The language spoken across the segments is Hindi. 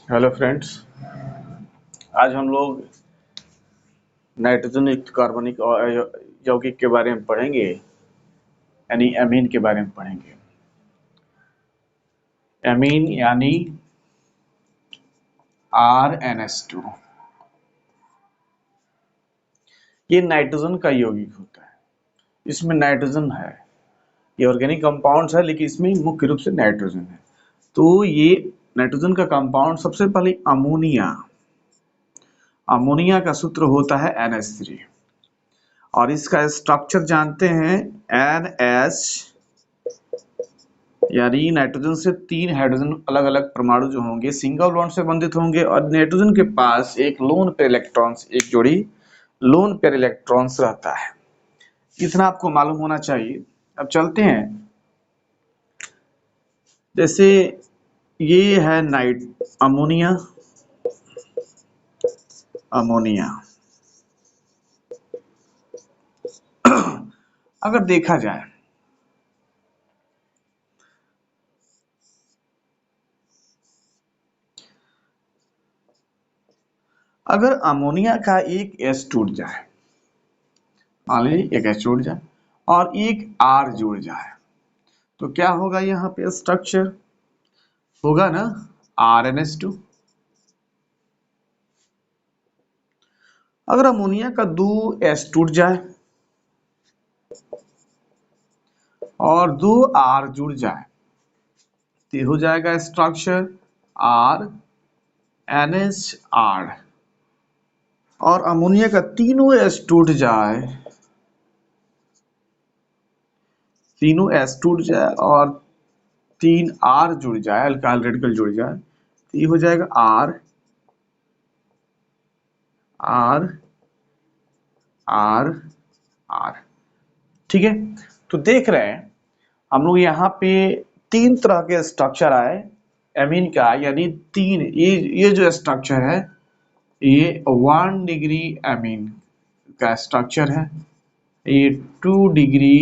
Hello friends. आज हम लोग नाइट्रोजन युक्त कार्बनिक और यौगिक के बारे में पढ़ेंगे, यानी एमीन के बारे में पढ़ेंगे। एमीन यानी RnH2। ये नाइट्रोजन का यौगिक होता है, इसमें नाइट्रोजन है। ये ऑर्गेनिक कंपाउंड्स है, लेकिन इसमें मुख्य रूप से नाइट्रोजन है। तो ये नाइट्रोजन का कंपाउंड सबसे पहले अमोनिया का सूत्र होता है NH3, और इसका स्ट्रक्चर जानते हैं NH, यानी नाइट्रोजन से 3 हाइड्रोजन अलग अलग परमाणु जो होंगे सिंगल बॉन्ड से बंधित होंगे, और नाइट्रोजन के पास एक लोन पेयर इलेक्ट्रॉन्स, एक जोड़ी लोन पेयर इलेक्ट्रॉन्स रहता है। इतना आपको मालूम होना चाहिए। अब चलते हैं, जैसे ये है अमोनिया। अगर देखा जाए, अगर अमोनिया का एक S टूट जाए, मान लीजिए एक H टूट जाए और एक R जुड़ जाए, तो क्या होगा? यहाँ पे स्ट्रक्चर होगा ना RnH2। अगर अमोनिया का 2 S टूट जाए और 2 R जुड़ जाए, तो हो जाएगा स्ट्रक्चर RnHR। और अमोनिया का तीनों S टूट जाए, और 3 R जुड़ जाए, अल्काइल रेडिकल जुड़ जाए, तो ये हो जाएगा R R R R। ठीक है, तो देख रहे हैं हम लोग यहाँ पे 3 तरह के स्ट्रक्चर आए एमीन का, यानी 3। ये जो स्ट्रक्चर है, ये 1 डिग्री एमीन का स्ट्रक्चर है, ये 2 डिग्री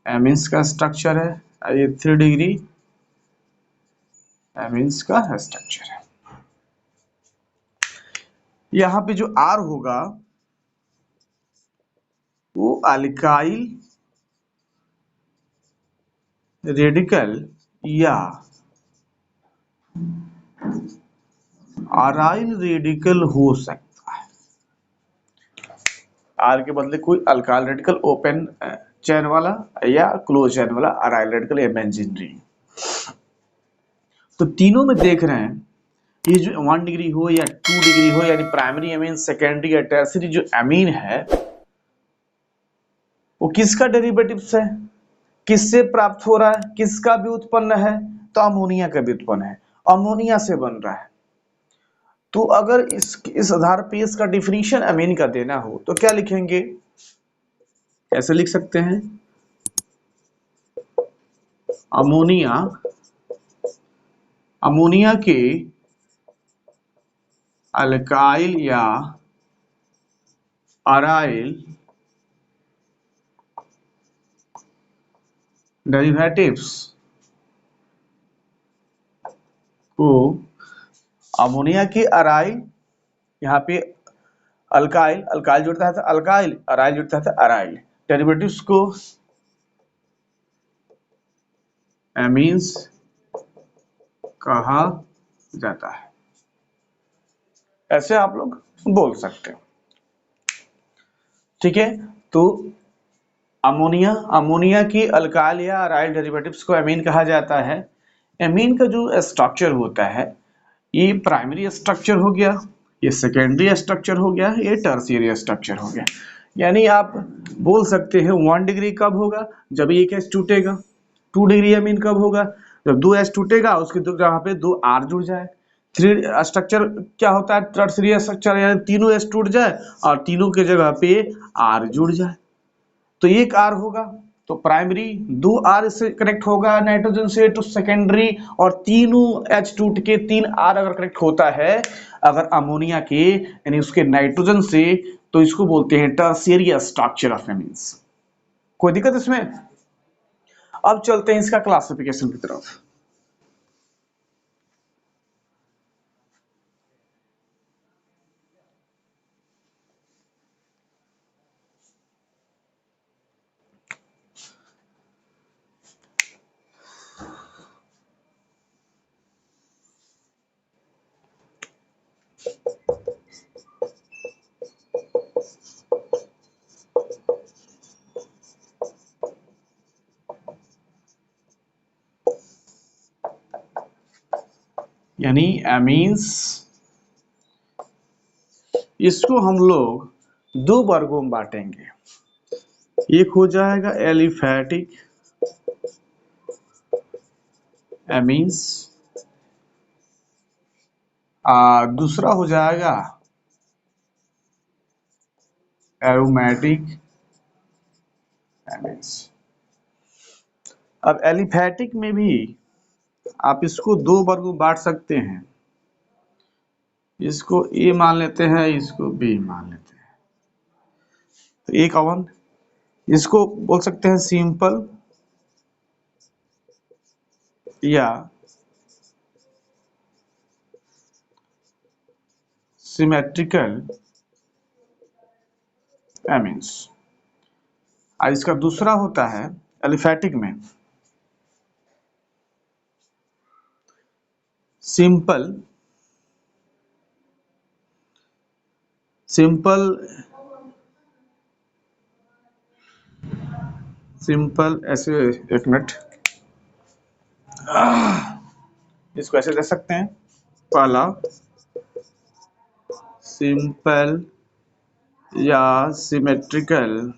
एमीन्स का स्ट्रक्चर है, और ये 3 डिग्री एमीन्स का स्ट्रक्चर है। यहाँ पे जो R होगा वो अल्काइल रेडिकल या अराइल रेडिकल हो सकता है। R के बदले कोई अल्काइल रेडिकल ओपन चेन वाला या क्लोज चेन वाला अराइल रेडिकल या बेंजीन रिंग। तो तीनों में देख रहे हैं, ये जो 1 डिग्री हो या 2 डिग्री हो, यानी प्राइमरी एमीन, सेकेंडरी या टर्शियरी जो एमीन है, वो किसका डेरिवेटिव्स है, किससे प्राप्त हो रहा है, किसका भी उत्पन्न है? तो अमोनिया का भी उत्पन्न है, अमोनिया से बन रहा है। तो अगर इस आधार पे इसका डिफिनीशन अमीन का देना हो तो क्या लिखेंगे? कैसे लिख सकते हैं? अमोनिया के अल्काइल या अराइल डेरिवेटिव्स को, अमोनिया के अराइल, यहाँ पे अल्काइल जुड़ता है तो अल्काइल, अराइल जुड़ता है तो अराइल, डेरिवेटिव्स को एमीन्स कहा जाता है। ऐसे आप लोग बोल सकते हो। ठीक है, तो अमोनिया की अल्काइल या अराइल डेरिवेटिव्स को एमीन कहा जाता है। एमीन का जो स्ट्रक्चर होता है, ये प्राइमरी स्ट्रक्चर हो गया, ये सेकेंडरी स्ट्रक्चर हो गया, ये टर्शियरी स्ट्रक्चर हो गया। यानी आप बोल सकते हैं 1 डिग्री कब होगा? जब एक एस टूटेगा। 2 डिग्री एमीन कब होगा? जब 2 एस टूटेगा, उसके जगह पे 2 आर जुड़ जाए। 3 स्ट्रक्चर क्या होता है? टर्शियरी स्ट्रक्चर, यानी तीनों एस टूट जाए और तीनों के जगह पे आर जुड़ जाए, तो एक आर होगा। तो प्राइमरी 2 आर से कनेक्ट होगा नाइट्रोजन से, तो सेकेंडरी और तीनों एच टूट के 3 आर अगर कनेक्ट होता है अगर अमोनिया के, यानी उसके नाइट्रोजन से, तो इसको बोलते हैं टर्शियरी स्ट्रक्चर ऑफ एमीन्स। कोई दिक्कत इसमें? अब चलते हैं इसका क्लासिफिकेशन की तरफ। यानी एमीन्स, इसको हम लोग दो वर्गों में बांटेंगे। एक हो जाएगा एलिफैटिक एमीन्स, दूसरा हो जाएगा एरोमेटिक एमीन्स। अब एलिफैटिक में भी आप इसको दो वर्गों में बांट सकते हैं, इसको ए मान लेते हैं, इसको बी मान लेते हैं। तो एक अवन, इसको बोल सकते हैं सिंपल या सिमेट्रिकल एमीन्स। और इसका दूसरा होता है एलिफैटिक में सिंपल ऐसे, एक मिनट, इसको ऐसे दे सकते हैं। पहला सिंपल या सिमेट्रिकल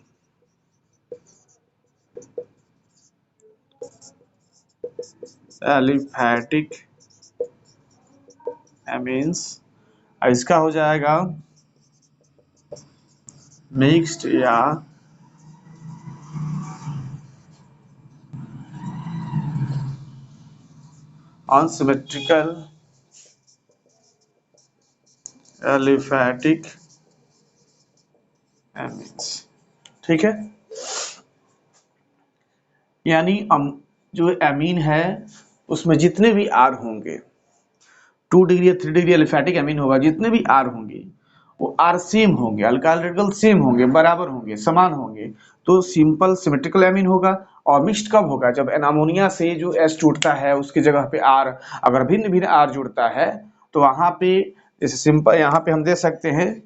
एलिफैटिक एमीन्स, इसका हो जाएगा मिक्स्ड या अनसिमेट्रिकल एलिफैटिक एमीन्स। ठीक है, यानी जो एमीन है उसमें जितने भी आर होंगे, 2 डिग्री या 3 डिग्री एलिफैटिक एमीन होगा, जितने भी आर होंगे वो आर सेम होंगे, अल्काइल रेडिकल सेम होंगे, बराबर होंगे, समान होंगे, तो सिंपल सिमेट्रिकल एमीन होगा। और मिक्स्ड कब होगा? जब अमोनिया से जो एस टूटता है उसकी जगह पे आर, अगर भिन्न भिन्न आर जुड़ता है तो वहां पे, जैसे सिंपल यहाँ पे हम दे सकते हैं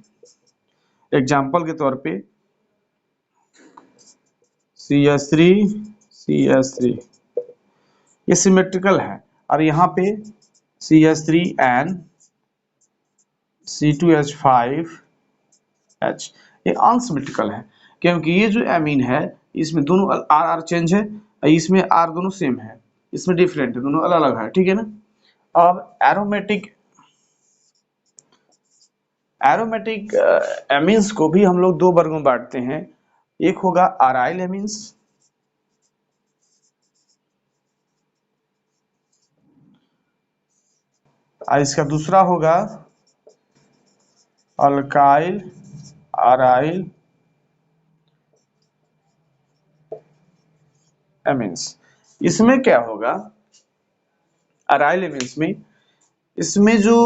एग्जाम्पल के तौर पे CH3 CH3, ये सिमेट्रिकल है, और यहाँ पे CH3N C2H5H, ये अनसिमेट्रिकल है, क्योंकि ये जो एमीन है इसमें दोनों आर आर चेंज है, इसमें आर दोनों सेम है, इसमें डिफरेंट है, दोनों अलग अलग है। ठीक है ना। अब एरोमेटिक एमीन्स को भी हम लोग दो वर्गों में बांटते हैं। एक होगा अराइल एमीन्स, और इसका दूसरा होगा अल्काइल अराइल एमीन्स। इसमें क्या होगा? अराइल एमीन्स में, इसमें जो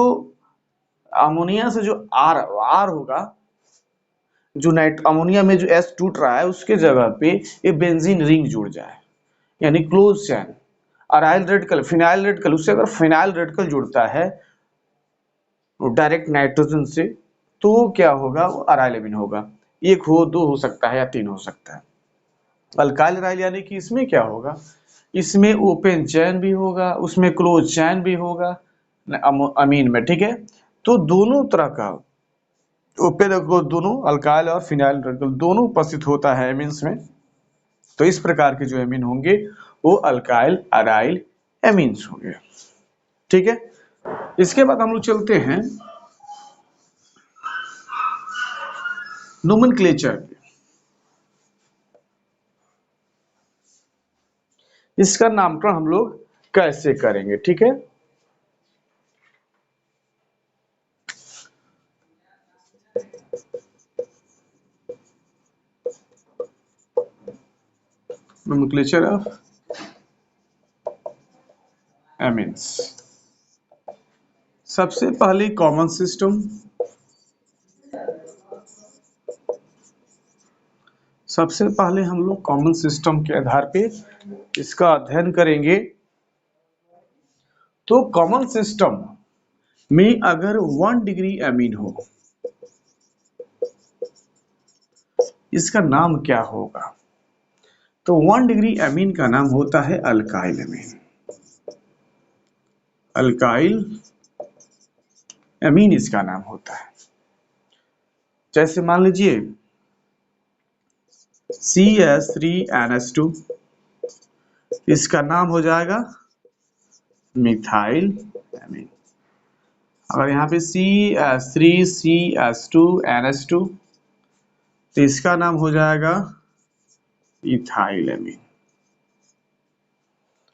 अमोनिया से जो आर होगा, जो अमोनिया में जो एस टूट रहा है उसके जगह पे ये बेंजीन रिंग जुड़ जाए, यानी क्लोज चैन। अराइल रेडिकल, फिनाइल रेडिकल, उससे अगर फिनाइल रेडिकल जुड़ता है डायरेक्ट नाइट्रोजन से, तो क्या होगा? वो अराइल एमीन होगा। एक हो, दो हो सकता है, या तीन हो सकता है। अल्काइल अराइल यानी कि इसमें क्या होगा? इसमें ओपन चैन भी होगा, उसमें क्लोज चैन भी होगा अमीन में। ठीक है, तो दोनों तरह का ओपन और दोनों अल्काइल और फिनाइल रेडिकल दोनों उपस्थित होता है एमीन्स में। तो इस प्रकार के जो एमीन होंगे वो अल्काइल अराइल एमीन्स होंगे। ठीक है, इसके बाद हम लोग चलते हैं नोमेनक्लेचर। इसका नामकरण हम लोग कैसे करेंगे? ठीक है, नोमेनक्लेचर ऑफ एमीन्स। सबसे पहले कॉमन सिस्टम, सबसे पहले हम लोग कॉमन सिस्टम के आधार पे इसका अध्ययन करेंगे। तो कॉमन सिस्टम में अगर 1 डिग्री एमीन हो, इसका नाम क्या होगा? तो 1 डिग्री एमीन का नाम होता है अल्काइल एमीन। अल्काइल एमीन इसका नाम होता है। जैसे मान लीजिए CS3NH2, इसका नाम हो जाएगा मिथाइल एमीन। अगर यहाँ पे CS3CH2NH2, तो इसका नाम हो जाएगा इथाइल एमीन।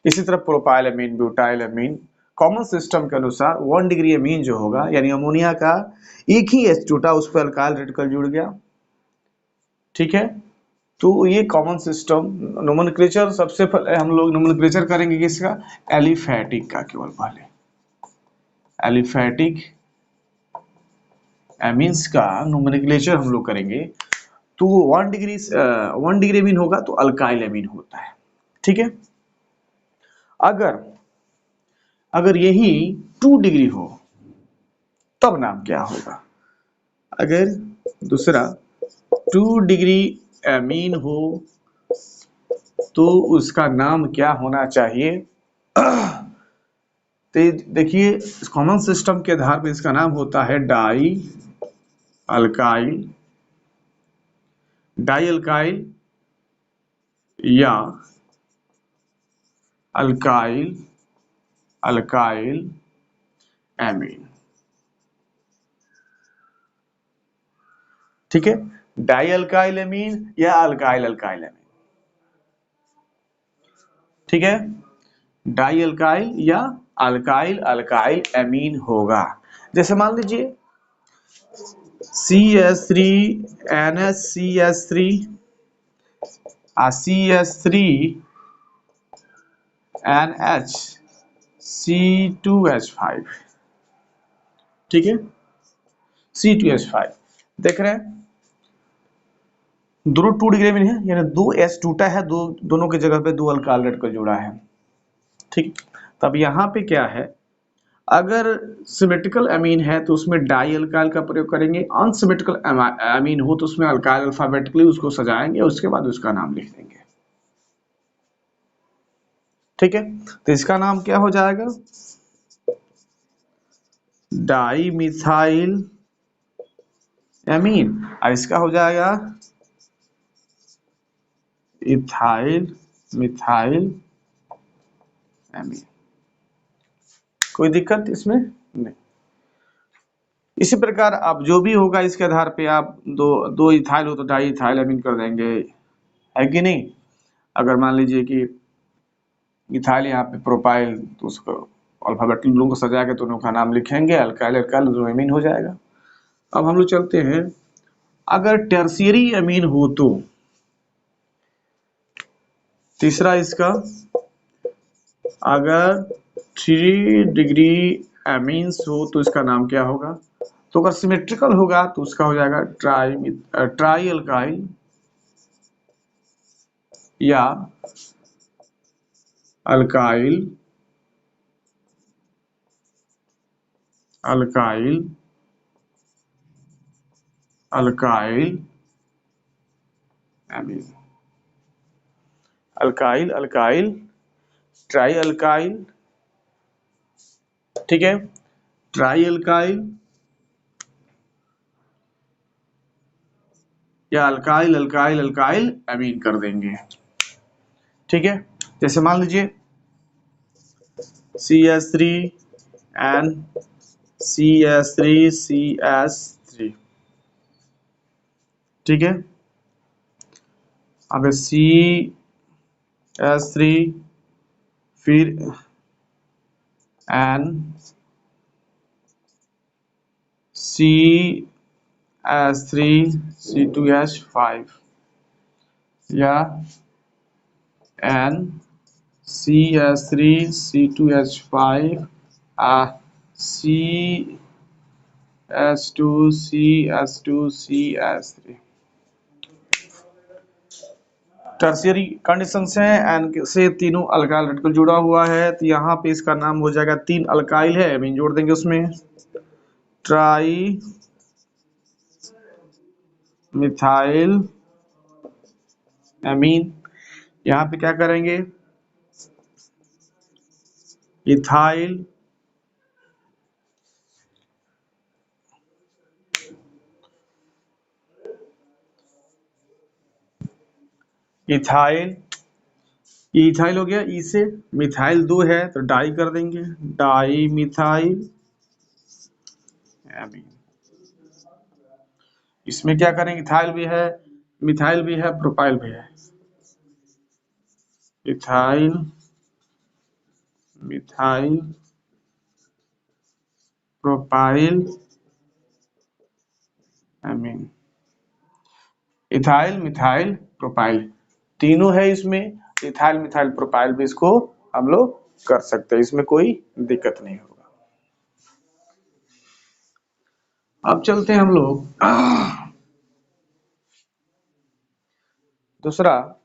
इसी तरह propyl amine, butyl amine, common system के अनुसार 1 डिग्री एमीन जो होगा, यानी अमोनिया का एक ही H टूटा, उस पर अल्काइल रेडिकल जुड़ गया, ठीक है। तो ये कॉमन सिस्टम नोमेनक्लेचर, सबसे पहले हम लोग नोमेनक्लेचर करेंगे किसका, एलिफैटिक का। केवल पहले एलिफैटिक एमीन्स का नोमेनक्लेचर हम लोग करेंगे। तो 1 डिग्री एमीन होगा तो अल्काइल एमीन होता है, ठीक है। अगर यही 2 डिग्री हो तब नाम क्या होगा। अगर दूसरा 2 डिग्री एमीन हो तो उसका नाम क्या होना चाहिए। तो देखिए, कॉमन सिस्टम के आधार पर इसका नाम होता है डाई अल्काइल या अल्काइल एमीन, ठीक है। डाई अल्काइल एमीन या अल्काइल एमीन, ठीक है। डाई अल्काइल या अल्काइल एमीन होगा। जैसे मान लीजिए CS3NH CS3NHC2H5, ठीक है। C2H5 देख रहे हैं, दोनों 2 डिग्री में है, यानी 2 H टूटा है, दोनों की जगह पे 2 अल्काइल रेडिकल जुड़ा है, ठीक। तब यहाँ पे क्या है, अगर सिमेट्रिकल अमीन है तो उसमें डाई अल्काइल का प्रयोग करेंगे, अनसिमेट्रिकल अमीन हो तो उसमें अल्काइल अल्फाबेटिकली उसको सजाएंगे और उसके बाद उसका नाम लिख देंगे, ठीक है। तो इसका नाम क्या हो जाएगा, डाई मिथाइल एमीन, और इसका हो जाएगा मिथाइल एमीन। कोई दिक्कत इसमें नहीं। इसी प्रकार आप जो भी होगा इसके आधार पे आप दो इथाइल हो तो डाई इथाइल एमीन कर देंगे, है कि नहीं। अगर मान लीजिए कि इथाइल यहाँ पे प्रोपाइल, तो उसको अल्फाबेटिक लोगों को सजा के दोनों का नाम लिखेंगे, अल्काइल दोनों एमीन हो जाएगा। अब हम लोग चलते हैं, अगर टर्शियरी एमीन हो तो तीसरा इसका, अगर 3 डिग्री एमीन्स हो तो इसका नाम क्या होगा। तो अगर सिमेट्रिकल होगा तो उसका हो जाएगा ट्राई अल्काइल या alkyl amine, alkyl try alkyl, ठीक है। ट्राई अल्काइल या अल्काइल एमीन कर देंगे, ठीक है। जैसे मान लीजिए CS3 CS3, ठीक है। अब CS3 फिर CS3C2H5 या CS3C2H5 CS2CS3। टर्शियरी कंडीशन से एन से तीनों अल्काइल रेडिकल जुड़ा हुआ है, तो यहाँ पे इसका नाम हो जाएगा, 3 अल्काइल है, एमीन जोड़ देंगे उसमें, ट्राई मिथाइल एमीन। यहाँ पे क्या करेंगे, इथाइल इथाइल, इथाइल हो गया, ई से मिथाइल 2 है तो डाई कर देंगे, डाई मिथाइल एमीन। इसमें क्या करेंगे, इथाइल भी है, मिथाइल भी है, प्रोपाइल भी है, ethyl methyl propyl amine. Ethyl methyl propyl तीनों है इसमें, इथाइल मिथाइल प्रोपाइल भी इसको हम लोग कर सकते हैं, इसमें कोई दिक्कत नहीं होगा। अब चलते हैं हम लोग दूसरा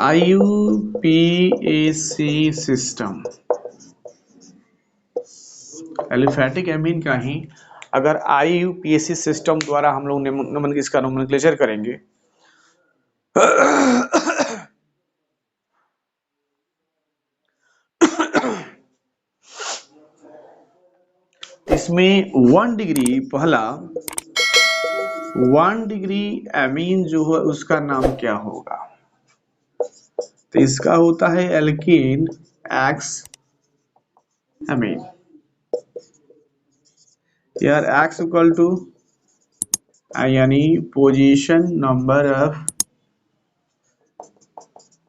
IUPAC सिस्टम, एलिफैटिक एमीन का ही अगर IUPAC सिस्टम द्वारा हम लोग इसका नोमेनक्लेचर करेंगे इसमें 1 डिग्री, पहला 1 डिग्री एमीन जो है उसका नाम क्या होगा, तो इसका होता है एल्कीन एक्स एमीन, यार एक्स इक्वल टू यानी position number of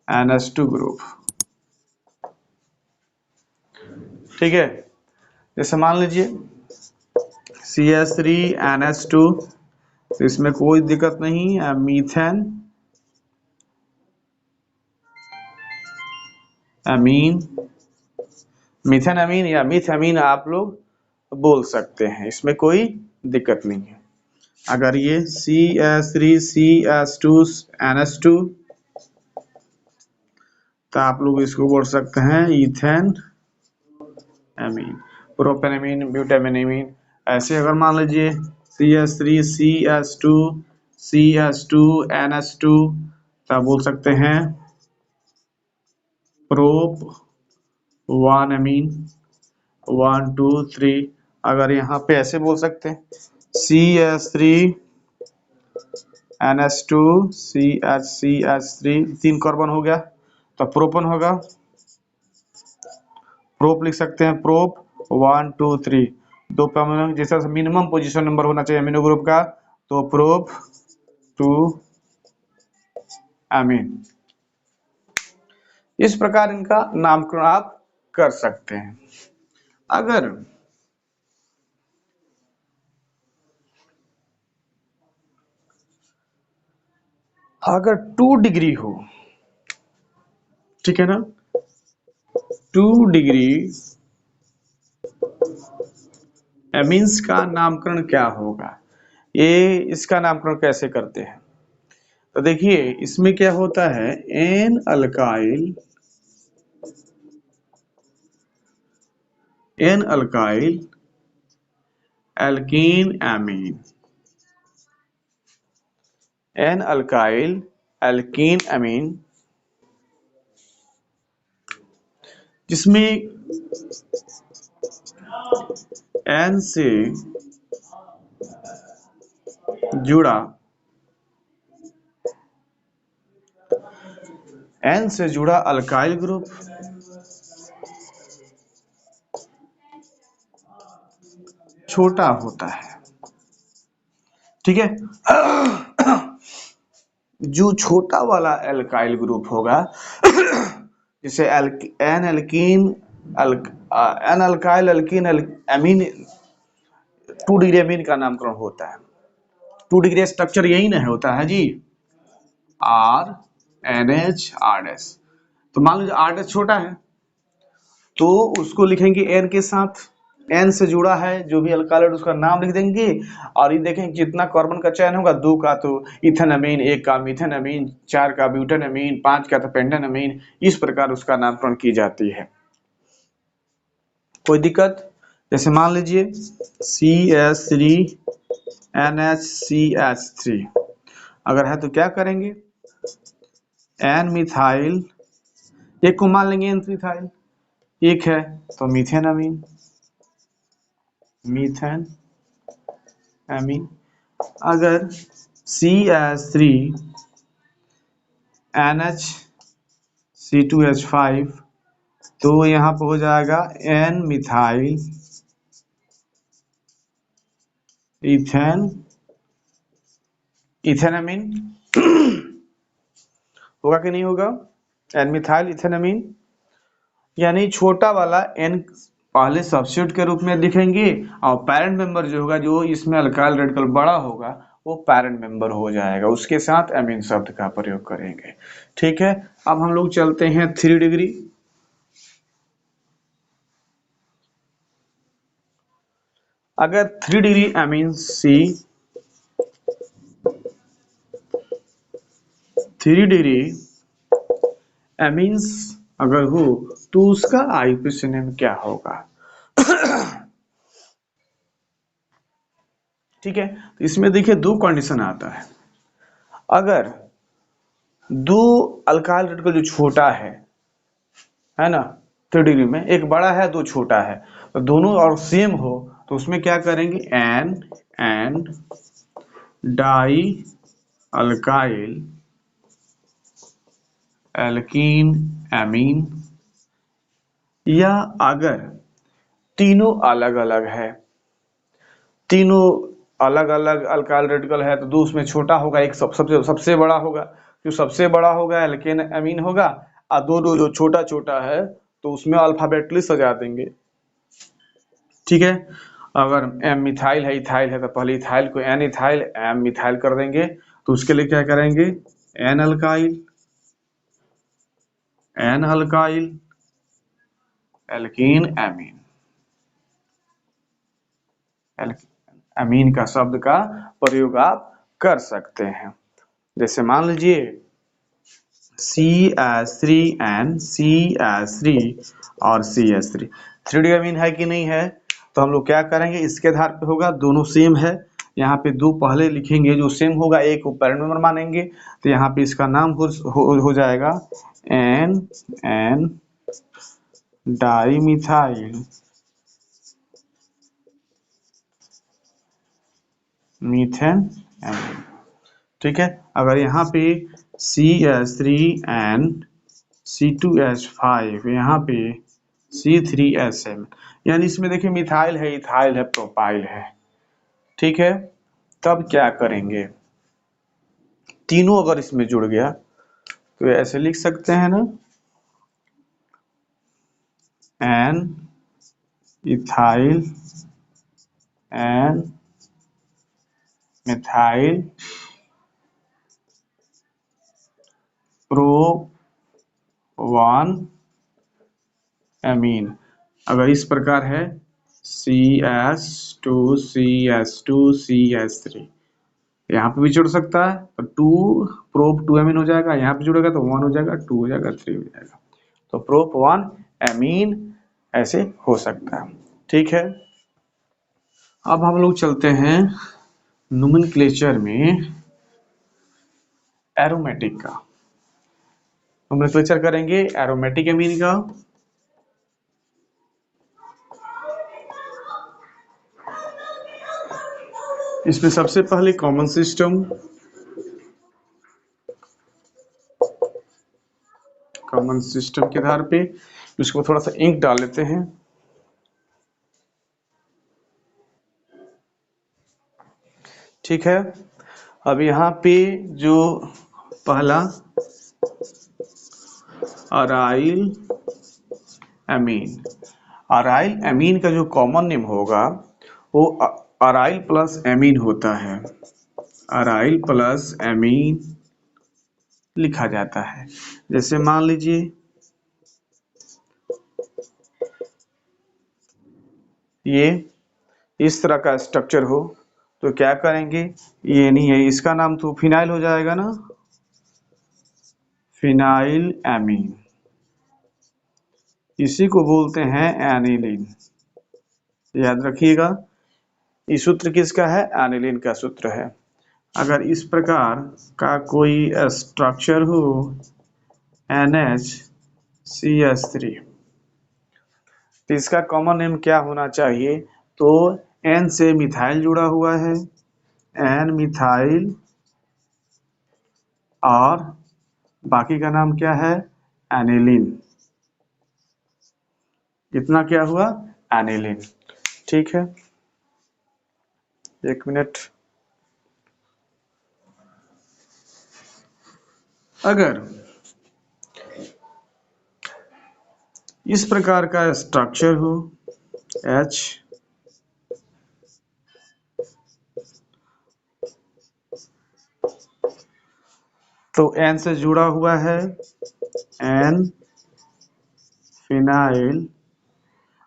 NH2 group, ठीक है। जैसे मान लीजिए CH3NH2, तो इसमें कोई दिक्कत नहीं है, मीथेन अमीन, मीथेन अमीन या मिथ अमीन आप लोग बोल सकते हैं, इसमें कोई दिक्कत नहीं है। अगर ये CH3CH2NH2 तो आप लोग इसको बोल सकते हैं इथेन अमीन, प्रोपेनामीन, ब्यूटामिन। ऐसे अगर मान लीजिए CH3CH2CH2NH2 तो बोल सकते हैं प्रोप 1 अमीन 1 2 3। अगर यहाँ पे ऐसे बोल सकते हैं CH3NH2 CH3 3 कार्बन हो गया तो प्रोपन होगा, प्रोप लिख सकते हैं, प्रोप 1 2 3 दो परमाणु, जैसा मिनिमम पोजीशन नंबर होना चाहिए अमीनो ग्रुप का, तो प्रोप 2 अमीन। इस प्रकार इनका नामकरण आप कर सकते हैं। अगर 2 डिग्री हो, ठीक है ना, 2 डिग्री एमीन्स का नामकरण क्या होगा, ये इसका नामकरण कैसे करते हैं, तो देखिए इसमें क्या होता है, N alkyl alkene amine, N alkyl alkene amine, जिसमें एन से जुड़ा अल्काइल ग्रुप छोटा होता है, ठीक है। जो छोटा वाला एल्काइल ग्रुप होगा जैसे N alkyl alkene amine 2 degree amine का नामकरण होता है। 2 डिग्री स्ट्रक्चर यही ना होता है जी, RNH RS। तो मान लीजिए RS छोटा है तो उसको लिखेंगे N के साथ, N से जुड़ा है जो भी अल्काइल उसका नाम लिख देंगे, और ये देखेंगे जितना कार्बन का चयन होगा, 2 का तो इथेन अमीन, 1 का मीथेन अमीन, 4 का ब्यूटेन अमीन, 5 का तो पेंटेन अमीन, इस प्रकार उसका नामकरण की जाती है। कोई दिक्कत, जैसे मान लीजिए CH3NH3 अगर है तो क्या करेंगे, N मिथाइल, एक को मान लेंगे N मिथाइल, एक है तो मीथेन अमीन, मीथेन अमीन। अगर CH3 NH C2H5, तो यहाँ पे हो जाएगा N मिथाइल इथेन इथेनामीन। होगा कि नहीं होगा? एन मिथाइल इथेनामीन, यानी छोटा वाला n पहले सब्स्टिट्यूट के रूप में लिखेंगे और पेरेंट मेंबर जो होगा, जो इसमें अल्काइल रेडिकल बड़ा होगा, वो पेरेंट मेंबर हो जाएगा, उसके साथ एमीन शब्द का प्रयोग करेंगे। ठीक है, अब हम लोग चलते हैं 3 डिग्री। अगर 3 डिग्री एमीन सी 3 डिग्री एमीन्स अगर हो तो उसका आईयूपीएसी क्या होगा? ठीक है, तो इसमें देखिए दो कंडीशन आता है। अगर दो अल्काइल रेडिकल जो छोटा है ना, 3 डिग्री में एक बड़ा है दो छोटा है, तो दोनों और सेम हो तो उसमें क्या करेंगे, N and di alkyl alkene amine, या अगर तीनों अलग अलग है, तीनों अलग अलग अल्काइल रेडिकल है, तो दो उसमें छोटा होगा, एक सबसे बड़ा होगा, जो सबसे बड़ा होगा एल्केन एमीन होगा, और दो जो छोटा छोटा है तो उसमें अल्फाबेटली सजा देंगे। ठीक है, अगर एम मिथाइल है इथाइल है तो पहले इथाइल को एन इथाइल एम मिथाइल कर देंगे, तो उसके लिए क्या करेंगे, एन अल्काइल एल्कीन एमीन, अमीन का शब्द का प्रयोग आप कर सकते हैं। जैसे मान लीजिए CH3N CH3 और CH3 3D अमीन है कि नहीं है, तो हम लोग क्या करेंगे, इसके आधार पे होगा, दोनों सेम है, यहाँ पे दो पहले लिखेंगे जो सेम होगा, एक को पेरेंट मेंबर मानेंगे, तो यहाँ पे इसका नाम हो जाएगा N di methyl methane amine. ठीक है, अगर यहाँ पे CH3N C2H5 यहाँ पे C3SM, यानी इसमें देखिए मिथाइल है इथाइल है प्रोपाइल है। ठीक है, तब क्या करेंगे, तीनों अगर इसमें जुड़ गया तो ऐसे लिख सकते हैं ना, N ethyl N methyl pro 1 amine. अगर इस प्रकार है CS2CS2CS3, यहाँ पे भी जुड़ सकता है, तो 2 प्रोप 2 एमीन हो जाएगा, यहाँ पे जुड़ेगा तो 1 हो जाएगा, 2 हो जाएगा, 3 हो जाएगा, तो प्रोप 1 एमीन ऐसे हो सकता है। ठीक है, अब हम लोग चलते हैं नोमेनक्लेचर में एरोमेटिक का। नोमेनक्लेचर करेंगे एरोमेटिक एमीन का। इसमें सबसे पहले कॉमन सिस्टम के आधार पे इसको थोड़ा सा इंक डाल लेते हैं। ठीक है, अब यहाँ पे जो पहला अराइल एमीन का जो कॉमन नेम होगा वो अराइल प्लस एमीन होता है, अराइल प्लस एमीन लिखा जाता है। जैसे मान लीजिए ये इस तरह का स्ट्रक्चर हो तो क्या करेंगे, ये नहीं है, इसका नाम तो फिनाइल हो जाएगा ना, फिनाइल एमीन, इसी को बोलते हैं एनिलीन। याद रखिएगा, इस सूत्र किसका है, एनिलीन का सूत्र है। अगर इस प्रकार का कोई स्ट्रक्चर हो NHCH3, तो इसका कॉमन नेम क्या होना चाहिए, तो N से मिथाइल जुड़ा हुआ है, N मिथाइल और बाकी का नाम क्या है, एनिलीन। कितना क्या हुआ, एनिलीन। ठीक है, एक मिनट। अगर इस प्रकार का स्ट्रक्चर हो H, तो N से जुड़ा हुआ है N फिनाइल,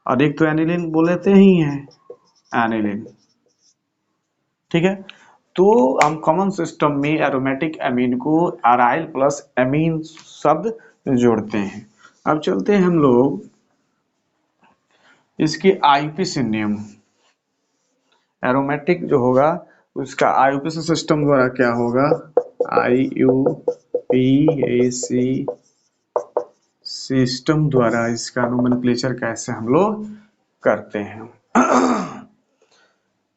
और एक तो एनिलीन बोल लेते ही हैं, एनिलीन। ठीक है, तो हम कॉमन सिस्टम में एरोमेटिक अमीन को अराइल प्लस अमीन शब्द जोड़ते हैं। अब चलते हैं हम लोग इसके आईयूपीएसी नियम। एरोमेटिक जो होगा उसका आईयूपीएसी सिस्टम द्वारा क्या होगा, आईयूपीएसी सिस्टम द्वारा इसका नोमेनक्लेचर कैसे हम लोग करते हैं।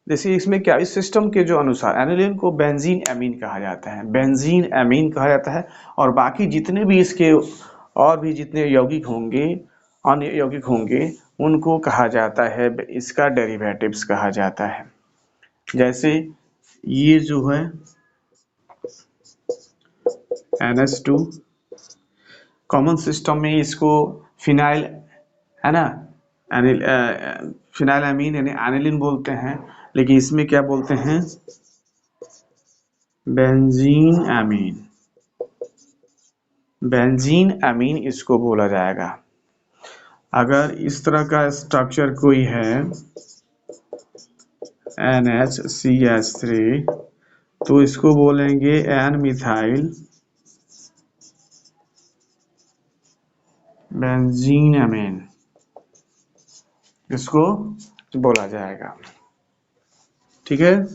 जैसे इसमें क्या, इस सिस्टम के जो अनुसार एनिलीन को बेंजीन अमीन कहा जाता है, बेंजीन अमीन कहा जाता है, और बाकी जितने भी इसके और भी जितने यौगिक होंगे, अन्य यौगिक होंगे, उनको कहा जाता है, इसका डेरिवेटिव्स कहा जाता है। जैसे ये जो है NH2, कॉमन सिस्टम में इसको फिनाइल, है ना, फिनाइल अमीन यानी एनिलीन बोलते हैं, लेकिन इसमें क्या बोलते हैं, बेंजीन अमीन। बेंजीन अमीन इसको बोला जाएगा। अगर इस तरह का स्ट्रक्चर कोई है NHCH3, तो इसको बोलेंगे एन मिथाइल बेंजीन अमीन, इसको बोला जाएगा। ठीक है,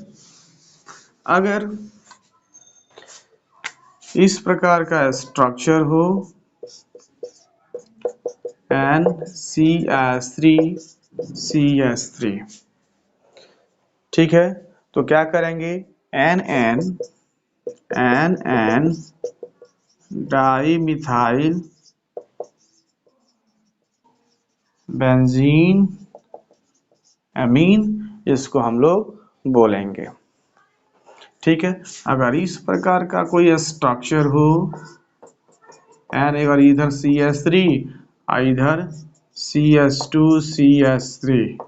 अगर इस प्रकार का स्ट्रक्चर हो NCH3CH3, ठीक है, तो क्या करेंगे, NN डाई मिथाइल बेंजीन अमीन, इसको हम लोग बोलेंगे। ठीक है, अगर इस प्रकार का कोई स्ट्रक्चर हो N, अगर इधर CH3 और इधर CH2CH3,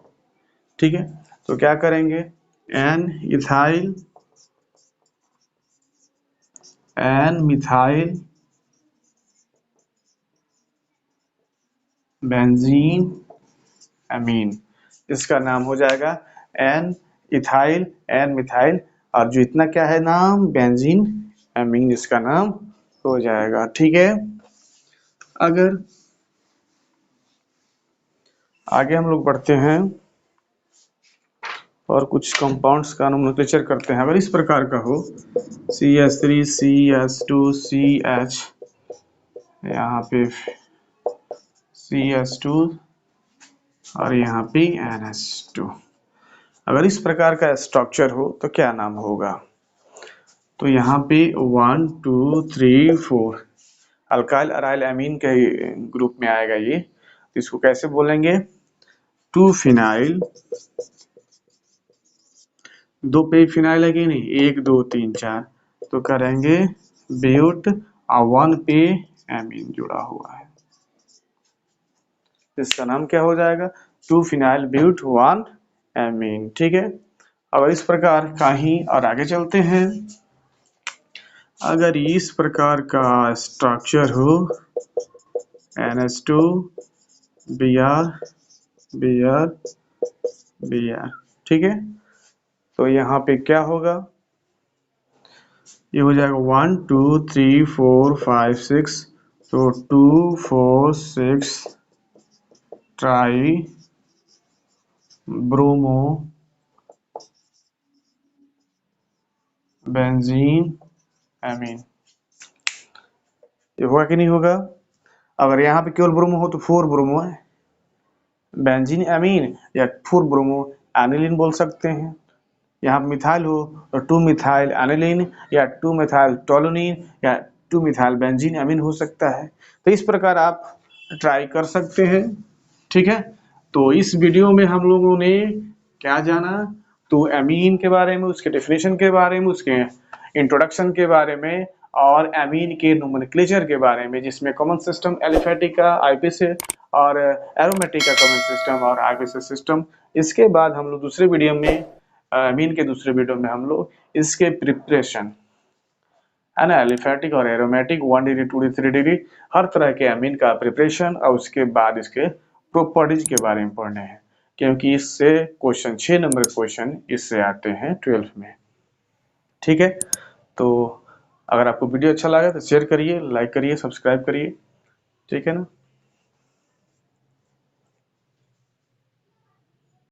ठीक है, तो क्या करेंगे, N मिथाइल बेंजीन अमीन, इसका नाम हो जाएगा N मिथाइल, और जो इतना क्या है नाम, बेंजीन अमीन, इसका नाम हो जाएगा। ठीक है, अगर आगे हम लोग बढ़ते हैं और कुछ कंपाउंड्स का नोमेनक्लेचर करते हैं। अगर इस प्रकार का हो CH3 CH2 CH, यहाँ पे CH2 और यहाँ पे NH2, अगर इस प्रकार का स्ट्रक्चर हो तो क्या नाम होगा, तो यहाँ पे 1 2 3 4 अल्काइल अराइल अमीन के ग्रुप में आएगा ये, तो इसको कैसे बोलेंगे, 2 फिनाइल, 2 पे फिनाइल है कि नहीं, 1 2 3 4, तो करेंगे ब्यूट, और 1 पे अमीन जुड़ा हुआ है, इसका नाम क्या हो जाएगा, 2 फिनाइल ब्यूट 1 अमीन। ठीक है, अब इस प्रकार का ही और आगे चलते हैं। अगर इस प्रकार का स्ट्रक्चर हो NH2 Br Br Br, ठीक है, तो यहाँ पे क्या होगा, ये हो जाएगा 1 2 3 4 5 6, तो 2 4 6 ट्राई ब्रोमो बेंजीन अमीन, ये होगा कि नहीं होगा। अगर यहाँ पे केवल ब्रोमो हो तो 4 ब्रोमो है बेंजीन अमीन, या 4 ब्रोमो एनिलीन बोल सकते हैं। यहाँ मिथाइल हो तो 2 मिथाइल एनिलीन या 2 मिथाइल टोलुइन या 2 मिथाइल बेंजीन एमीन हो सकता है। तो इस प्रकार आप ट्राई कर सकते हैं। ठीक है, तो इस वीडियो में हम लोगों ने क्या जाना, तो एमीन के बारे में, उसके डेफिनेशन के बारे में, उसके इंट्रोडक्शन के बारे में और एमीन के नोमेनक्लेचर के बारे में, जिसमें कॉमन सिस्टम एलिफेटिक का, आईपीसी और एरोमेटिक का कॉमन सिस्टम और आईपीसी सिस्टम। इसके बाद हम लोग दूसरे वीडियो में, एमीन के दूसरे वीडियो में हम लोग इसके प्रिपरेशन है ना, एलिफेटिक और एरोमेटिक 1 डिग्री 2 डिग्री 3 डिग्री हर तरह के एमीन का प्रिपरेशन और उसके बाद इसके प्रॉपर्टीज के बारे में पढ़ने हैं, क्योंकि इससे क्वेश्चन 6 नंबर क्वेश्चन इससे आते हैं 12th में। ठीक है, तो अगर आपको वीडियो अच्छा लगा तो शेयर करिए, लाइक करिए, सब्सक्राइब करिए। ठीक है ना।